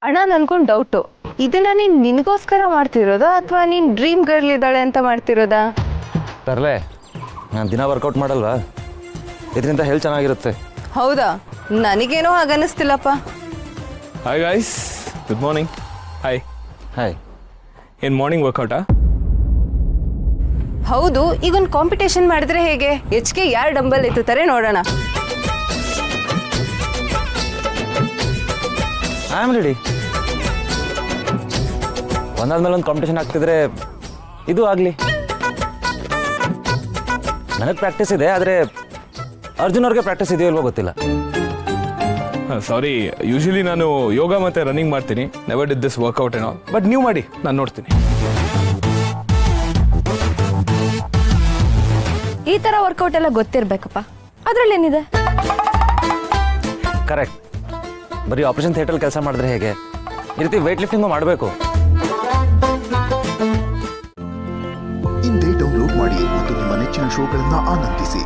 ಅಣ್ಣ ನನ್ಗೊಂದು ಡೌಟು, ಇದನ್ನ ನೀನು ನಿನಗೋಸ್ಕರ ಮಾಡ್ತಿರೋದಾ ಅಥವಾ ನೀನು ಡ್ರೀಮ್ ಗರ್ಲ್ ಇದ್ದಾಳೆ ಅಂತ ಮಾಡ್ತಿರೋದಾ? ತರಲೆ, ನಾನು ದಿನ ವರ್ಕೌಟ್ ಮಾಡಲ್ವಾ, ಇದರಿಂದ ಹೆಲ್ತ್ ಚೆನ್ನಾಗಿರುತ್ತೆ. ಹೌದಾ? ನನಗೇನೋ ಹಾಗನ್ನಿಸ್ತಿಲ್ಲಪ್ಪ. Hi guys, good morning. Hi. Hi. ಏನು ಮಾರ್ನಿಂಗ್ ವರ್ಕೌಟಾ? ಹೌದು, ಈಗೊಂದು ಕಾಂಪಿಟೇಷನ್ ಮಾಡಿದ್ರೆ ಹೇಗೆ? ಹೆಚ್ಚಿಗೆ ಯಾರು ಡಂಬಲ್ ಎತ್ತುತ್ತಾರೆ ನೋಡೋಣ. I am ready. ಒಂದಾದ್ಮೇಲೆ ಒಂದು ಕಾಂಪಿಟೇಷನ್ ಆಗ್ತಿದ್ರೆ ಇದು ಆಗಲಿ. ನನಗೆ ಪ್ರಾಕ್ಟೀಸ್ ಇದೆ, ಆದರೆ ಅರ್ಜುನ್ ಅವ್ರಿಗೆ ಪ್ರಾಕ್ಟೀಸ್ ಇದೆಯೋ ಇಲ್ವೋ ಗೊತ್ತಿಲ್ಲ. ಸಾರಿ, ಯೂಶಲಿ ನಾನು ಯೋಗ ಮತ್ತು ರನ್ನಿಂಗ್ ಮಾಡ್ತೀನಿ. ನೆವರ್ ಡಿಡ್ ದಿಸ್ ವರ್ಕೌಟ್ ಏನೋ, ಬಟ್ ನೀವು ಮಾಡಿ, ನಾನು ನೋಡ್ತೀನಿ. ಈ ಥರ ವರ್ಕೌಟ್ ಎಲ್ಲ ಗೊತ್ತಿರಬೇಕಪ್ಪ, ಅದರಲ್ಲೇನಿದೆ? ಕರೆಕ್ಟ್. ಬರೀ ಆಪರೇಷನ್ ಥಿಯೇಟರ್ ಕೆಲಸ ಮಾಡಿದ್ರೆ ಹೇಗೆ, ಈ ರೀತಿ ವೇಟ್ ಲಿಫ್ಟಿಂಗು ಮಾಡಬೇಕು. ಇಂದೇ ಡೌನ್ಲೋಡ್ ಮಾಡಿ ಮತ್ತು ನಿಮ್ಮ ನೆಚ್ಚಿನ ಶೋಗಳನ್ನು ಆನಂದಿಸಿ.